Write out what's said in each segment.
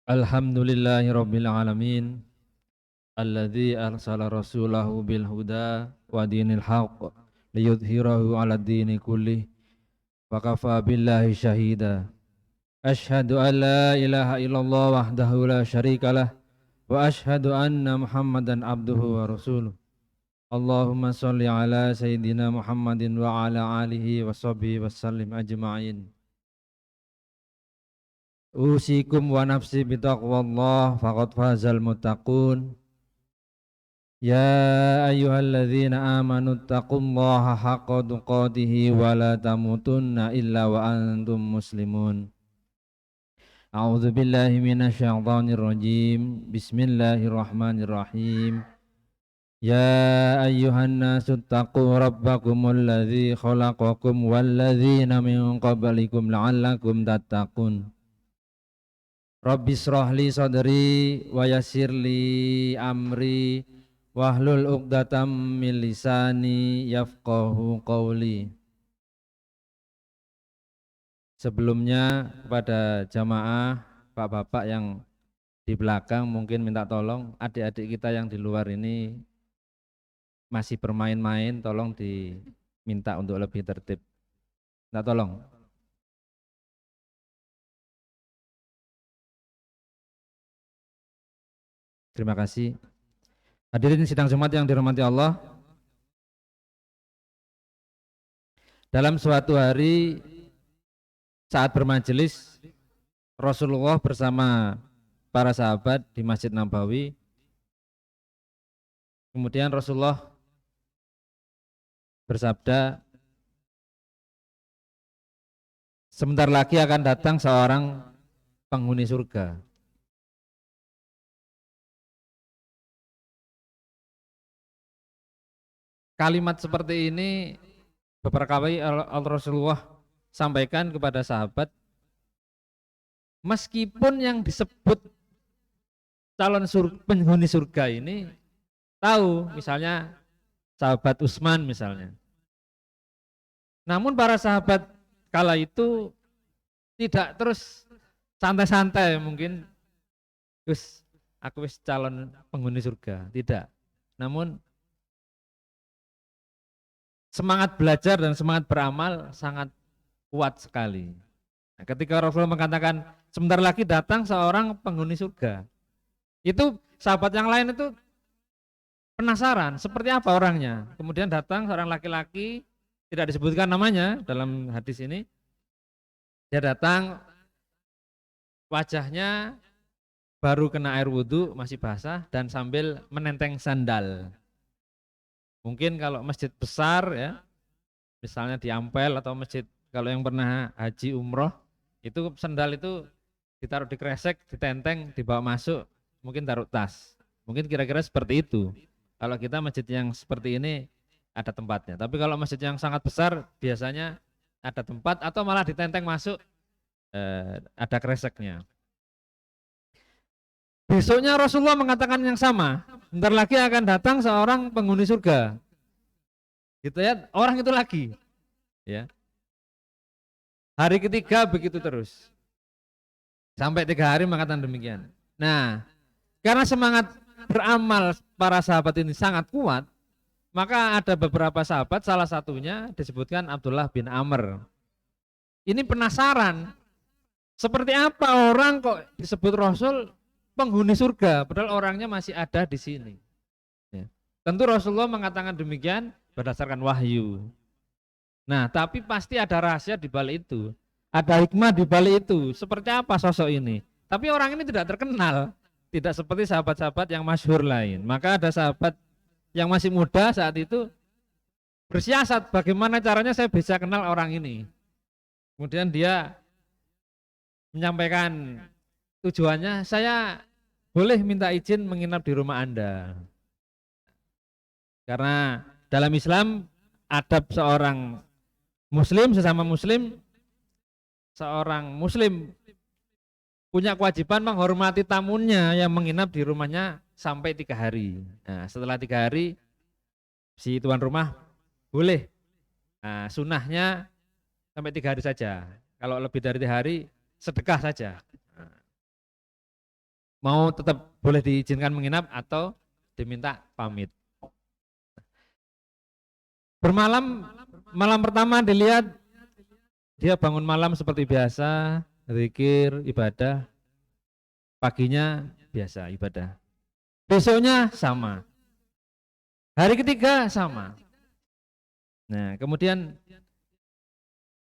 Alhamdulillahi rabbil alamin alladzi arsala rasulahu bil huda wa dinil haqq liyudhhirahu 'ala dini kullih wa kafa billahi syahida. Asyhadu an la ilaha illallah wahdahu la syarikalah wa asyhadu anna Muhammadan abduhu wa rasuluh. Allahumma shalli ala sayyidina Muhammadin wa ala alihi wa sahbihi wasallim ajma'in. Usikum wa nafsi bitaqwallah faqad fazal muttaqun. Ya ayyuhalladzina amanu taqullaha haqqa tuqatih wa la tamutunna illa wa antum muslimun. A'udzu billahi minasyaitonir rajim. Bismillahirrahmanirrahim. Ya ayyuhan nasu taqu rabbakumul ladzi khalaqakum wal ladzina min qablikum la'allakum tattaqun. Rabbis shrahli sadri wa yassirli amri wahlul 'uqdatam min lisani yafqahu qawli. Sebelumnya kepada jamaah bapak-bapak yang di belakang mungkin minta tolong adik-adik kita yang di luar ini masih bermain-main, tolong diminta untuk lebih tertib. Minta tolong. Terima kasih. Hadirin sidang Jumat yang dirahmati Allah. Dalam suatu hari saat bermajelis Rasulullah bersama para sahabat di Masjid Nabawi. Kemudian Rasulullah bersabda, sebentar lagi akan datang seorang penghuni surga. Kalimat seperti ini beberapa kali Rasulullah sampaikan kepada sahabat, meskipun yang disebut calon penghuni surga ini tahu, misalnya sahabat Utsman misalnya. Namun para sahabat kala itu tidak terus santai-santai mungkin, aku wis calon penghuni surga, tidak. Namun semangat belajar dan semangat beramal sangat kuat sekali. Nah, ketika Rasulullah mengatakan sebentar lagi datang seorang penghuni surga, itu sahabat yang lain itu penasaran seperti apa orangnya. Kemudian datang seorang laki-laki, tidak disebutkan namanya dalam hadis ini. Dia datang, wajahnya baru kena air wudhu, masih basah, dan sambil menenteng sandal. Mungkin kalau masjid besar ya, misalnya di Ampel atau masjid, kalau yang pernah haji umroh, itu sandal itu ditaruh di kresek, ditenteng, dibawa masuk, mungkin taruh tas. Mungkin kira-kira seperti itu. Kalau kita masjid yang seperti ini ada tempatnya. Tapi kalau masjid yang sangat besar biasanya ada tempat atau malah ditenteng masuk, ada kreseknya. Besoknya Rasulullah mengatakan yang sama. Bentar lagi akan datang seorang penghuni surga. Gitu ya, orang itu lagi. Ya. Hari ketiga begitu terus. Sampai 3 hari mengatakan demikian. Nah, karena semangat beramal para sahabat ini sangat kuat, maka ada beberapa sahabat, salah satunya disebutkan Abdullah bin Amr. Ini penasaran, seperti apa orang kok disebut Rasul penghuni surga, padahal orangnya masih ada di sini. Ya. Tentu Rasulullah mengatakan demikian berdasarkan wahyu. Nah, tapi pasti ada rahasia di balik itu, ada hikmah di balik itu. Seperti apa sosok ini? Tapi orang ini tidak terkenal, tidak seperti sahabat-sahabat yang masyhur lain. Maka ada sahabat yang masih muda saat itu bersiasat, bagaimana caranya saya bisa kenal orang ini. Kemudian dia menyampaikan tujuannya, saya boleh minta izin menginap di rumah Anda. Karena dalam Islam adab seorang muslim, sesama muslim, seorang muslim punya kewajiban menghormati tamunya yang menginap di rumahnya sampai 3 hari. Nah, setelah 3 hari si tuan rumah boleh. Nah, sunnahnya sampai 3 hari saja. Kalau lebih dari 3 hari sedekah saja. mau tetap boleh diizinkan menginap atau diminta pamit. Bermalam, malam pertama dilihat dia bangun malam seperti biasa, zikir, ibadah. Paginya biasa ibadah. Besoknya sama. Hari ketiga sama. Nah, kemudian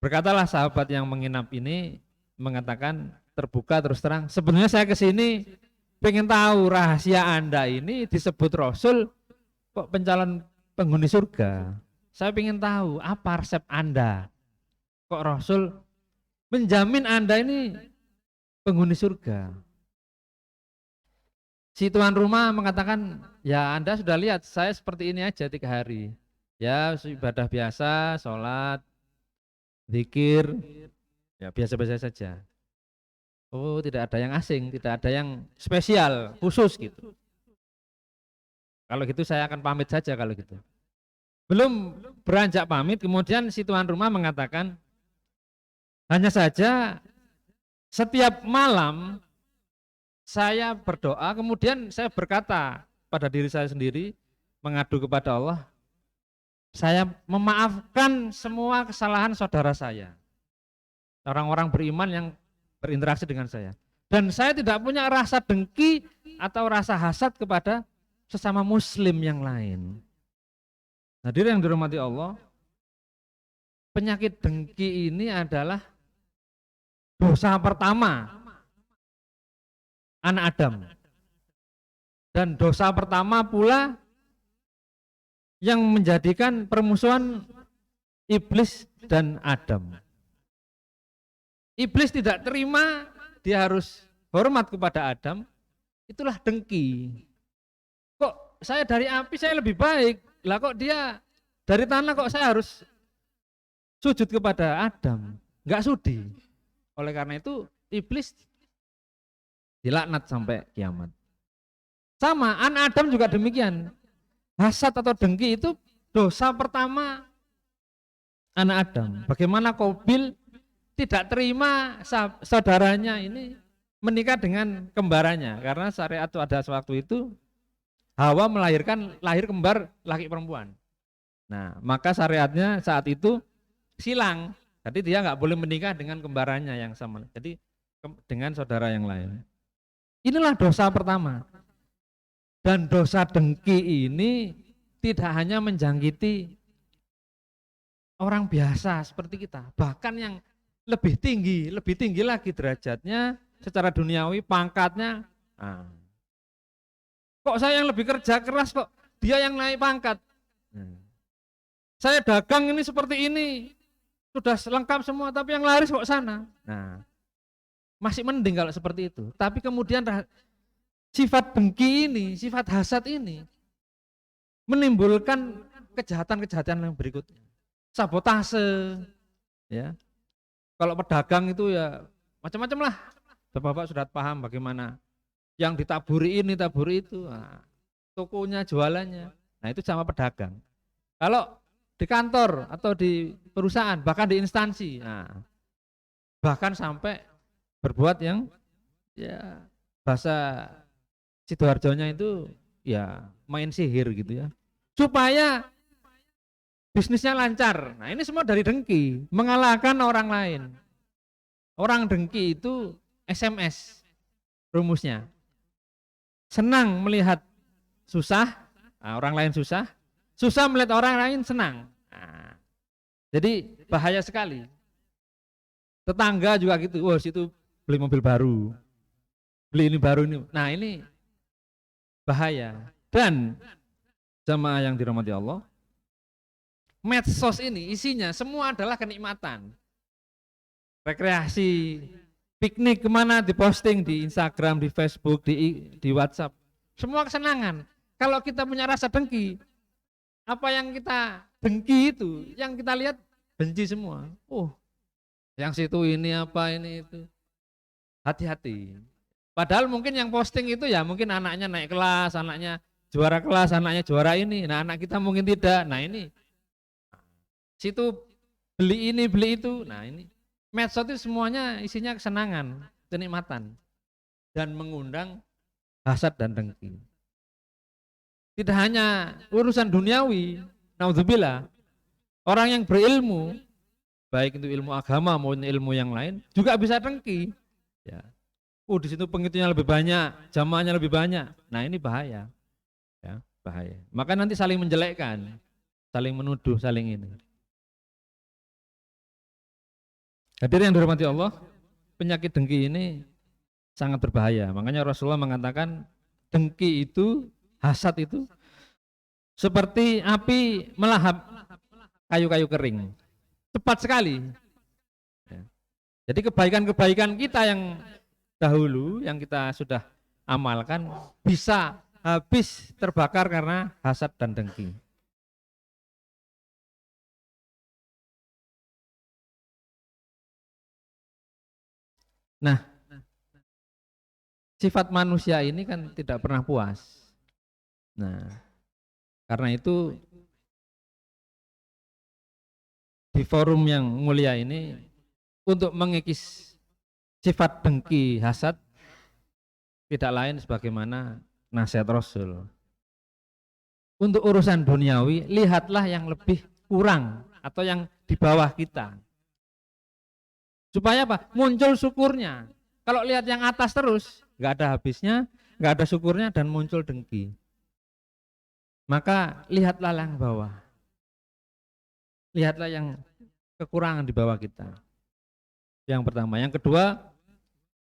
berkatalah sahabat yang menginap ini mengatakan terbuka terus terang. Sebenarnya saya ke sini pengen tahu rahasia Anda ini disebut Rasul kok pencalon penghuni surga. Saya pengen tahu apa resep Anda. Kok Rasul menjamin Anda ini penghuni surga. Si tuan rumah mengatakan, ya Anda sudah lihat saya seperti ini aja 3 hari. Ya ibadah biasa, sholat, zikir, ya biasa-biasa saja. Oh tidak ada yang asing, tidak ada yang spesial, khusus gitu. Kalau gitu saya akan pamit saja kalau gitu. Belum beranjak pamit, kemudian si tuan rumah mengatakan, hanya saja setiap malam saya berdoa, kemudian saya berkata pada diri saya sendiri, mengadu kepada Allah, saya memaafkan semua kesalahan saudara saya, orang-orang beriman yang berinteraksi dengan saya. Dan saya tidak punya rasa dengki atau rasa hasad kepada sesama muslim yang lain. Hadirin yang dirahmati Allah, penyakit dengki ini adalah dosa pertama anak Adam. Dan dosa pertama pula yang menjadikan permusuhan iblis dan Adam. Iblis tidak terima, dia harus hormat kepada Adam, itulah dengki. Kok saya dari api saya lebih baik, lah kok dia dari tanah kok saya harus sujud kepada Adam, enggak sudi. Oleh karena itu iblis dilaknat sampai kiamat. Sama, anak Adam juga demikian. Hasad atau dengki itu dosa pertama anak Adam. Bagaimana Qabil tidak terima saudaranya ini menikah dengan kembarannya, karena syariat itu ada sewaktu itu Hawa lahir kembar laki perempuan. Nah, maka syariatnya saat itu silang. Jadi dia nggak boleh menikah dengan kembarannya yang sama. Jadi dengan saudara yang lain. Inilah dosa pertama. Dan dosa dengki ini tidak hanya menjangkiti orang biasa seperti kita, bahkan yang lebih tinggi lagi derajatnya secara duniawi, pangkatnya. Nah, kok saya yang lebih kerja keras kok dia yang naik pangkat. Saya dagang ini seperti ini, sudah lengkap semua, tapi yang laris kok sana. Nah, masih mending kalau seperti itu. Tapi kemudian sifat dengki ini, sifat hasad ini menimbulkan kejahatan-kejahatan yang berikutnya. Sabotase, ya. Kalau pedagang itu ya macam-macam lah. Bapak sudah paham bagaimana yang ditaburi ini, taburi itu. Nah, tokonya, jualannya. Nah, itu sama pedagang. Kalau di kantor atau di perusahaan, bahkan di instansi, nah, bahkan sampai berbuat yang ya bahasa Sidoarjonya itu ya main sihir gitu ya, supaya bisnisnya lancar. Nah, ini semua dari dengki, mengalahkan orang lain. Orang dengki itu SMS rumusnya. Senang melihat susah, nah, orang lain susah, susah melihat orang lain senang. Nah, jadi bahaya sekali. Tetangga juga gitu, wah situ beli mobil baru, beli ini baru ini. Nah, ini bahaya. Dan jamaah yang dirahmati Allah, medsos ini isinya semua adalah kenikmatan, rekreasi, piknik kemana diposting di Instagram, di Facebook, di WhatsApp, semua kesenangan. Kalau kita punya rasa dengki, apa yang kita dengki itu, yang kita lihat benci semua. Oh, yang situ ini apa ini itu, hati-hati. Padahal mungkin yang posting itu ya mungkin anaknya naik kelas, anaknya juara kelas, anaknya juara ini. Nah, anak kita mungkin tidak. Nah, ini situ beli ini, beli itu. Nah, ini medsos itu semuanya isinya kesenangan, kenikmatan, dan mengundang hasad dan dengki. Tidak hanya urusan duniawi, naudzubillah, orang yang berilmu, baik itu ilmu agama maupun ilmu yang lain, juga bisa dengki. Ya. Di situ pengikutnya lebih banyak, jamaahnya lebih banyak. Nah ini bahaya, ya bahaya. Maka nanti saling menjelekkan, saling menuduh, saling ini. Hadirin yang dihormati Allah, penyakit dengki ini sangat berbahaya. Makanya Rasulullah mengatakan dengki itu, hasad itu seperti api melahap kayu-kayu kering. Cepat sekali. Ya. Jadi kebaikan-kebaikan kita yang dahulu, yang kita sudah amalkan, bisa habis terbakar karena hasad dan dengki. Nah, sifat manusia ini kan tidak pernah puas. Nah, karena itu di forum yang mulia ini untuk mengikis sifat dengki, hasad, tidak lain sebagaimana nasihat Rasul. Untuk urusan duniawi, lihatlah yang lebih kurang atau yang di bawah kita. Supaya apa? Muncul syukurnya. Kalau lihat yang atas terus, nggak ada habisnya, nggak ada syukurnya, dan muncul dengki. Maka lihatlah yang bawah. Lihatlah yang kekurangan di bawah kita. Yang pertama. Yang kedua,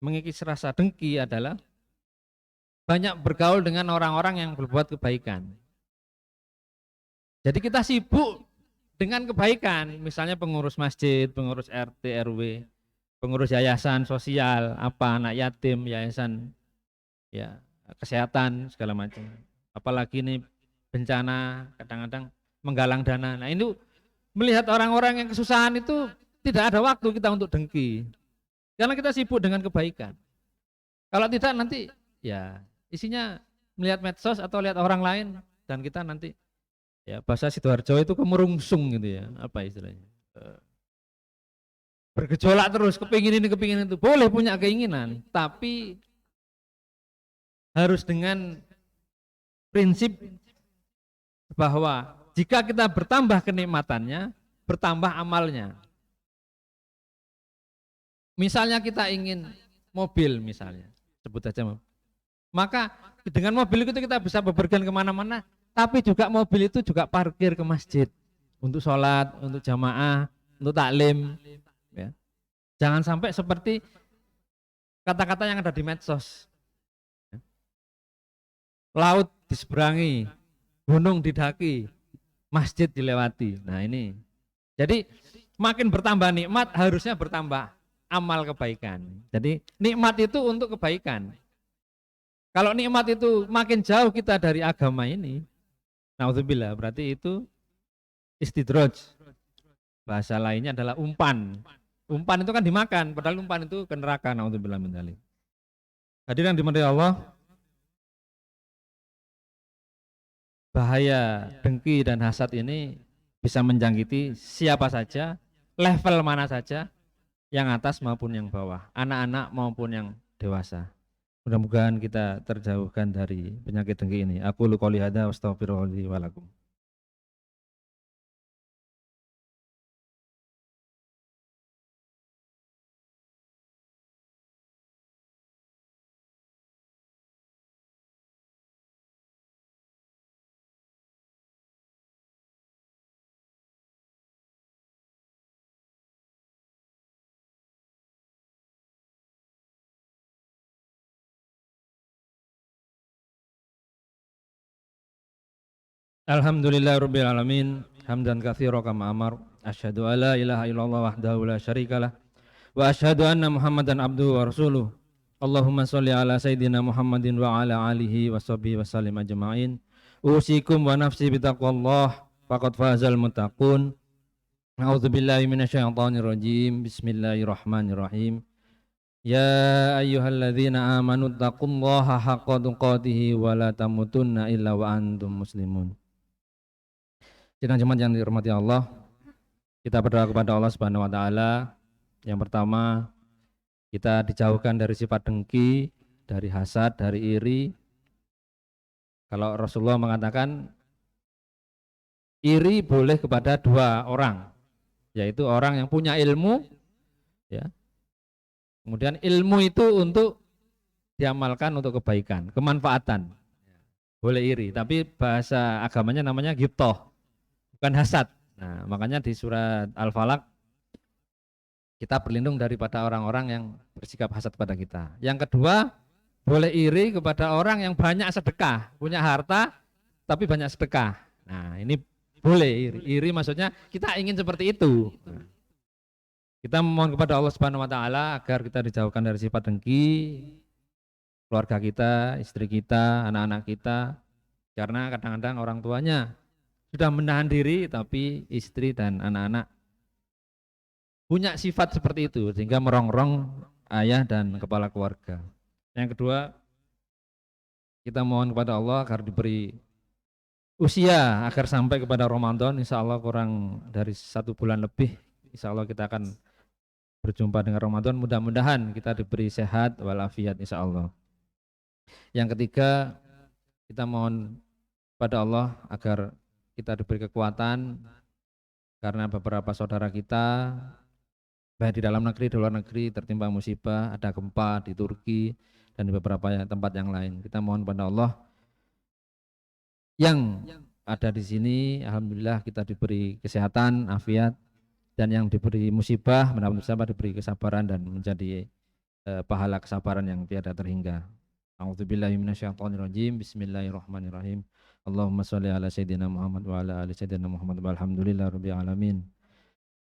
mengikis rasa dengki adalah banyak bergaul dengan orang-orang yang berbuat kebaikan. Jadi kita sibuk dengan kebaikan, misalnya pengurus masjid, pengurus RT, RW, pengurus yayasan sosial, anak yatim, yayasan ya kesehatan segala macam. Apalagi ini bencana, kadang-kadang menggalang dana. Nah, ini melihat orang-orang yang kesusahan itu tidak ada waktu kita untuk dengki. Karena kita sibuk dengan kebaikan. Kalau tidak nanti ya isinya melihat medsos atau lihat orang lain dan kita nanti ya bahasa Sidoarjo itu kemerungsung gitu ya, apa istilahnya? Bergejolak terus, kepingin ini, kepingin itu. Boleh punya keinginan, tapi harus dengan prinsip bahwa jika kita bertambah kenikmatannya, bertambah amalnya. Misalnya kita ingin mobil misalnya, sebut aja mobil. Maka dengan mobil itu kita bisa bepergian kemana-mana, tapi juga mobil itu juga parkir ke masjid untuk sholat, untuk jamaah, untuk taklim. Ya. Jangan sampai seperti kata-kata yang ada di medsos. Ya. Laut diseberangi, gunung didaki, masjid dilewati. Nah ini, jadi makin bertambah nikmat harusnya bertambah amal kebaikan. Jadi nikmat itu untuk kebaikan. Kalau nikmat itu makin jauh kita dari agama ini, naudzubillah, berarti itu istidraj. Bahasa lainnya adalah umpan. Umpan itu kan dimakan, padahal umpan itu ke neraka, naudzubillah min dzalik. Hadirin dimuliakan Allah, bahaya dengki dan hasad ini bisa menjangkiti siapa saja, level mana saja, yang atas maupun yang bawah, anak-anak maupun yang dewasa. Mudah-mudahan kita terjauhkan dari penyakit dengki ini. Aku lu qouli hadza wa astaghfirullahi wa lakum. Alhamdulillahirabbil alamin, hamdan katsiran kama amar. Asyhadu alla ilaha illallah wahdahu la syarikalah wa asyhadu anna Muhammadan abduhu wa rasuluh. Allahumma sholli ala sayidina Muhammadin wa ala alihi wa sahbihi wa sallim ajma'in. Usikum wa nafsi bitaqwallah faqad fazal muttaqun. A'udzubillahi minasyaitonir rajim. Bismillahirrahmanirrahim. Ya ayyuhalladzina amanu taqullaha haqqa tuqatih wa la tamutunna illa wa antum muslimun. Sidang jemaat yang dirahmati Allah, kita berdoa kepada Allah Subhanahu wa taala. Yang pertama, kita dijauhkan dari sifat dengki, dari hasad, dari iri, Kalau Rasulullah mengatakan iri boleh kepada dua orang, yaitu orang yang punya ilmu, ya. Kemudian ilmu itu untuk diamalkan untuk kebaikan, kemanfaatan. Boleh iri, tapi bahasa agamanya namanya ghibthah, bukan hasad. Nah, makanya di surat Al-Falaq kita berlindung daripada orang-orang yang bersikap hasad pada kita. Yang kedua, boleh iri kepada orang yang banyak sedekah, punya harta tapi banyak sedekah. Nah, ini boleh iri. Iri maksudnya kita ingin seperti itu. Kita memohon kepada Allah Subhanahu wa taala agar kita dijauhkan dari sifat dengki, keluarga kita, istri kita, anak-anak kita. Karena kadang-kadang orang tuanya sudah menahan diri tapi istri dan anak-anak punya sifat seperti itu sehingga merongrong ayah dan kepala keluarga. Yang kedua, kita mohon kepada Allah agar diberi usia agar sampai kepada Ramadan, insya Allah kurang dari 1 bulan lebih, insya Allah kita akan berjumpa dengan Ramadan. Mudah-mudahan kita diberi sehat walafiat insya Allah. Yang ketiga, kita mohon pada Allah agar kita diberi kekuatan karena beberapa saudara kita baik di dalam negeri, di luar negeri tertimpa musibah, ada gempa di Turki dan di beberapa tempat yang lain. Kita mohon pada Allah yang ada di sini, alhamdulillah kita diberi kesehatan, afiat, dan yang diberi musibah mudah-mudahan diberi kesabaran dan menjadi pahala kesabaran yang tiada terhingga. A'udzubillahi minasyaitonirrajim. Bismillahirrahmanirrahim. Allahumma sholli ala sayyidina Muhammad wa ala ali sayyidina Muhammad walhamdulillahirabbil alamin.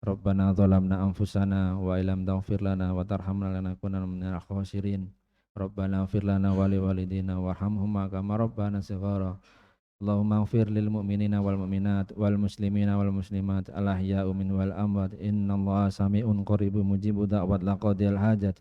Rabbana zalamna anfusana wa illam taghfir lana wa tarhamna lanakunanna minal khasirin. Rabbana ighfir lana wa liwalidina warhamhuma kama rabbana shighara. Allahumma ighfir lil mu'minina wal mu'minat wal muslimina wal muslimat al ahya'u min wal amwat innallaha sami'un qaribun mujibud da'wat laqadil hajat.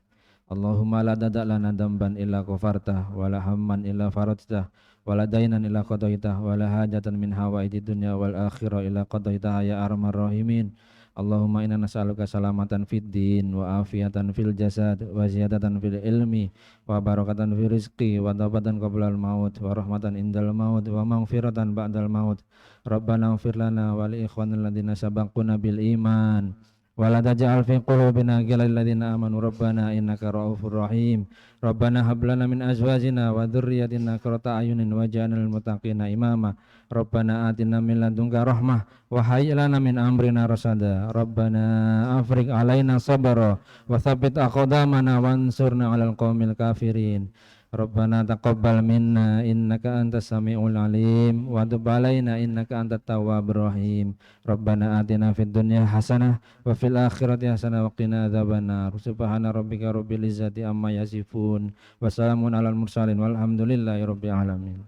Allahumma la dada' lana damban illa ghafartah wa la hamman illa faradtah wa la dainan illa qadaitah wa la hajatan min hawaidid dunya wal akhirah illa qadaitah ya arhamar rahimin. Allahumma inna nas'aluka salamatan fid din wa afiatan fil jasad wa ziyadatan fil ilmi wa barakatan fil rizqi wa tawbatan qablal maut wa rahmatan indal maut wa maghfiratan ba'dal maut. Rabbana ighfir lana wa li ikhwanil ladzina sabaquna bil iman wa la taj'al fi qulubina ghillan lil ladzina amanu rabbana innaka ra'ufur rahim. Rabbana hab lana min azwajina wa dzurriyyatina qurrata a'yunin waj'alna lil muttaqina imama. Rabbana atina min ladunka rahmah wa hayyi lana min amrina rasada. Rabbana afrigh alaina sabra wa tsabbit aqdamana wansurna 'alal qaumil kafirin. Rabbana taqabbal minna innaka antas samiul alim wa tub alaina innaka antat tawwabur rahim. Rabbana atina fid dunya hasanah wa fil akhirati hasanah wa qina adzabannar. Subhana rabbika rabbil izzati amma yasifun wa salamun alal mursalin walhamdulillahi rabbil alamin.